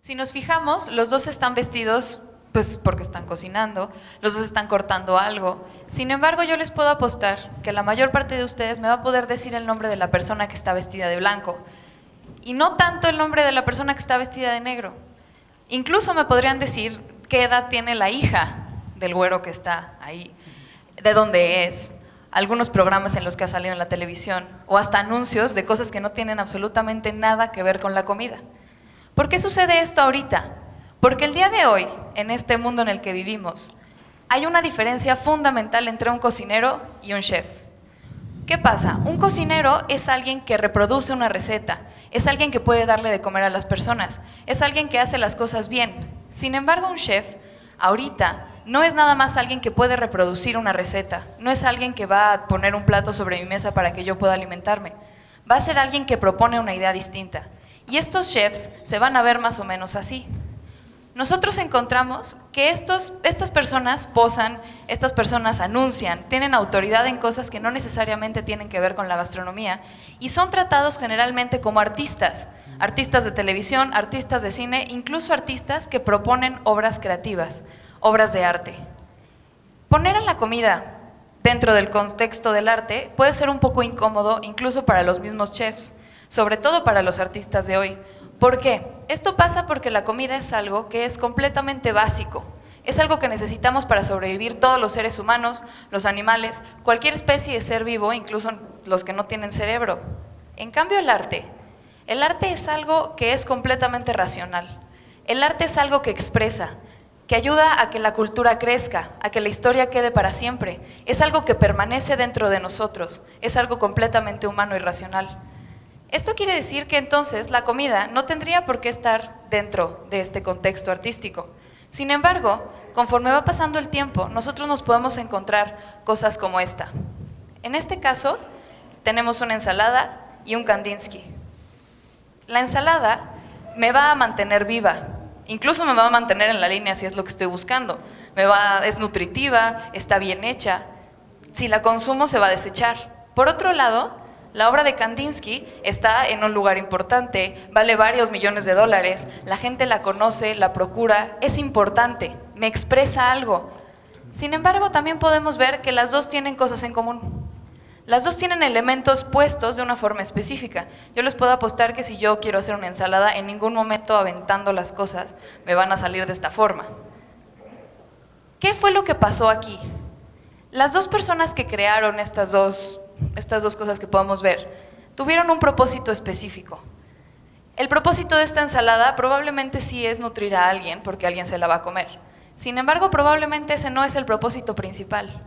Si nos fijamos, los dos están vestidos pues porque están cocinando, los dos están cortando algo. Sin embargo, yo les puedo apostar que la mayor parte de ustedes me va a poder decir el nombre de la persona que está vestida de blanco y no tanto el nombre de la persona que está vestida de negro. Incluso me podrían decir qué edad tiene la hija del güero que está ahí, de dónde es, algunos programas en los que ha salido en la televisión o hasta anuncios de cosas que no tienen absolutamente nada que ver con la comida. ¿Por qué sucede esto ahorita? Porque el día de hoy, en este mundo en el que vivimos, hay una diferencia fundamental entre un cocinero y un chef. ¿Qué pasa? Un cocinero es alguien que reproduce una receta, es alguien que puede darle de comer a las personas, es alguien que hace las cosas bien. Sin embargo, un chef, ahorita, no es nada más alguien que puede reproducir una receta, no es alguien que va a poner un plato sobre mi mesa para que yo pueda alimentarme, va a ser alguien que propone una idea distinta. Y estos chefs se van a ver más o menos así. Nosotros encontramos que estas personas posan, estas personas anuncian, tienen autoridad en cosas que no necesariamente tienen que ver con la gastronomía y son tratados generalmente como artistas, artistas de televisión, artistas de cine, incluso artistas que proponen obras creativas, obras de arte. Poner a la comida dentro del contexto del arte puede ser un poco incómodo incluso para los mismos chefs, sobre todo para los artistas de hoy. ¿Por qué? Esto pasa porque la comida es algo que es completamente básico. Es algo que necesitamos para sobrevivir todos los seres humanos, los animales, cualquier especie de ser vivo, incluso los que no tienen cerebro. En cambio, el arte es algo que es completamente racional. El arte es algo que expresa, que ayuda a que la cultura crezca, a que la historia quede para siempre. Es algo que permanece dentro de nosotros, es algo completamente humano y racional. Esto quiere decir que entonces la comida no tendría por qué estar dentro de este contexto artístico. Sin embargo, conforme va pasando el tiempo, nosotros nos podemos encontrar cosas como esta. En este caso, tenemos una ensalada y un Kandinsky. La ensalada me va a mantener viva, incluso me va a mantener en la línea si es lo que estoy buscando. Es nutritiva, está bien hecha. Si la consumo, se va a desechar. Por otro lado, la obra de Kandinsky está en un lugar importante, vale varios millones de dólares, la gente la conoce, la procura, es importante, me expresa algo. Sin embargo, también podemos ver que las dos tienen cosas en común. Las dos tienen elementos puestos de una forma específica. Yo les puedo apostar que si yo quiero hacer una ensalada, en ningún momento aventando las cosas me van a salir de esta forma. ¿Qué fue lo que pasó aquí? Las dos personas que crearon estas dos cosas que podemos ver, tuvieron un propósito específico. El propósito de esta ensalada probablemente sí es nutrir a alguien, porque alguien se la va a comer. Sin embargo, probablemente ese no es el propósito principal.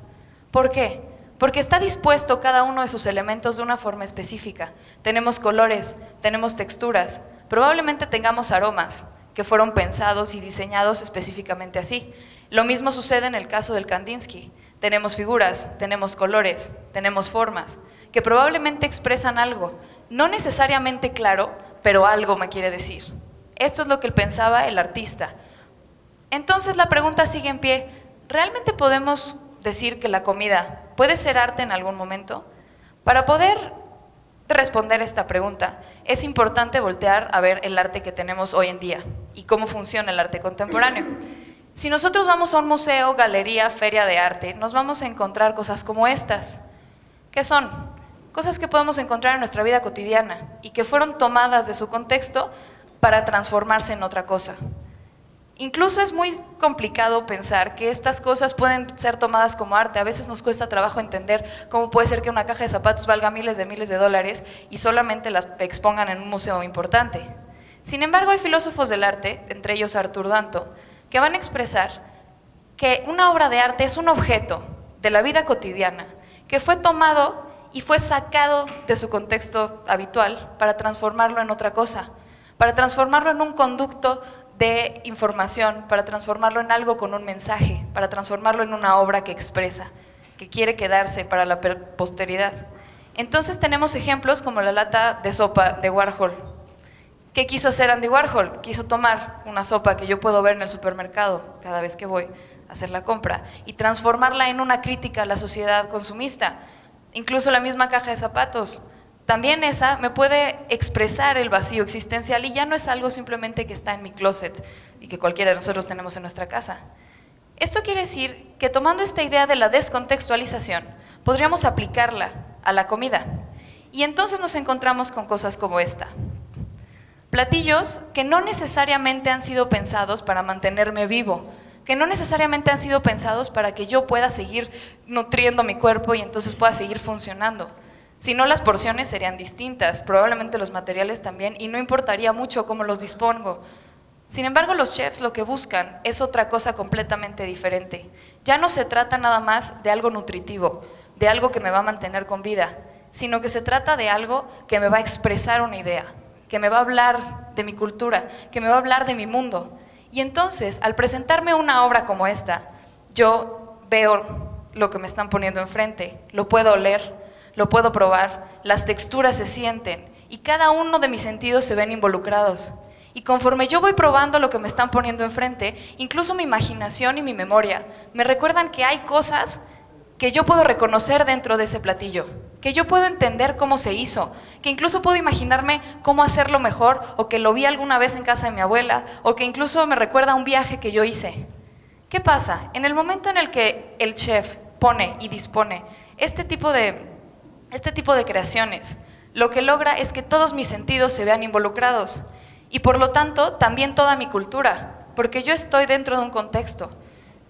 ¿Por qué? Porque está dispuesto cada uno de sus elementos de una forma específica. Tenemos colores, tenemos texturas, probablemente tengamos aromas que fueron pensados y diseñados específicamente así. Lo mismo sucede en el caso del Kandinsky. Tenemos figuras, tenemos colores, tenemos formas, que probablemente expresan algo, no necesariamente claro, pero algo me quiere decir. Esto es lo que pensaba el artista. Entonces la pregunta sigue en pie, ¿realmente podemos decir que la comida puede ser arte en algún momento? Para poder responder esta pregunta, es importante voltear a ver el arte que tenemos hoy en día y cómo funciona el arte contemporáneo. Si nosotros vamos a un museo, galería, feria de arte, nos vamos a encontrar cosas como estas. ¿Qué son? Cosas que podemos encontrar en nuestra vida cotidiana y que fueron tomadas de su contexto para transformarse en otra cosa. Incluso es muy complicado pensar que estas cosas pueden ser tomadas como arte. A veces nos cuesta trabajo entender cómo puede ser que una caja de zapatos valga miles de dólares y solamente las expongan en un museo importante. Sin embargo, hay filósofos del arte, entre ellos Arthur Danto, que van a expresar que una obra de arte es un objeto de la vida cotidiana que fue tomado y fue sacado de su contexto habitual para transformarlo en otra cosa, para transformarlo en un conducto de información, para transformarlo en algo con un mensaje, para transformarlo en una obra que expresa, que quiere quedarse para la posteridad. Entonces tenemos ejemplos como la lata de sopa de Warhol. ¿Qué quiso hacer Andy Warhol? Quiso tomar una sopa que yo puedo ver en el supermercado cada vez que voy a hacer la compra y transformarla en una crítica a la sociedad consumista. Incluso la misma caja de zapatos también esa me puede expresar el vacío existencial y ya no es algo simplemente que está en mi closet y que cualquiera de nosotros tenemos en nuestra casa. Esto quiere decir que tomando esta idea de la descontextualización, podríamos aplicarla a la comida. Y entonces nos encontramos con cosas como esta. Platillos que no necesariamente han sido pensados para mantenerme vivo, que no necesariamente han sido pensados para que yo pueda seguir nutriendo mi cuerpo y entonces pueda seguir funcionando. Si no, las porciones serían distintas, probablemente los materiales también, y no importaría mucho cómo los dispongo. Sin embargo, los chefs lo que buscan es otra cosa completamente diferente. Ya no se trata nada más de algo nutritivo, de algo que me va a mantener con vida, sino que se trata de algo que me va a expresar una idea, que me va a hablar de mi cultura, que me va a hablar de mi mundo. Y entonces, al presentarme una obra como esta, yo veo lo que me están poniendo enfrente, lo puedo oler, lo puedo probar, las texturas se sienten y cada uno de mis sentidos se ven involucrados. Y conforme yo voy probando lo que me están poniendo enfrente, incluso mi imaginación y mi memoria me recuerdan que hay cosas que yo puedo reconocer dentro de ese platillo, que yo puedo entender cómo se hizo, que incluso puedo imaginarme cómo hacerlo mejor, o que lo vi alguna vez en casa de mi abuela, o que incluso me recuerda a un viaje que yo hice. ¿Qué pasa? En el momento en el que el chef pone y dispone este tipo de creaciones, lo que logra es que todos mis sentidos se vean involucrados y por lo tanto también toda mi cultura, porque yo estoy dentro de un contexto.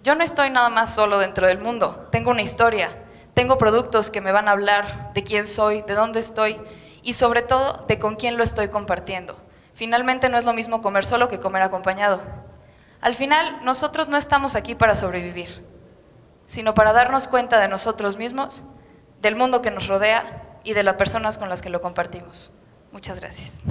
Yo no estoy nada más solo dentro del mundo, tengo una historia, tengo productos que me van a hablar de quién soy, de dónde estoy y sobre todo de con quién lo estoy compartiendo. Finalmente no es lo mismo comer solo que comer acompañado. Al final, nosotros no estamos aquí para sobrevivir, sino para darnos cuenta de nosotros mismos, del mundo que nos rodea y de las personas con las que lo compartimos. Muchas gracias.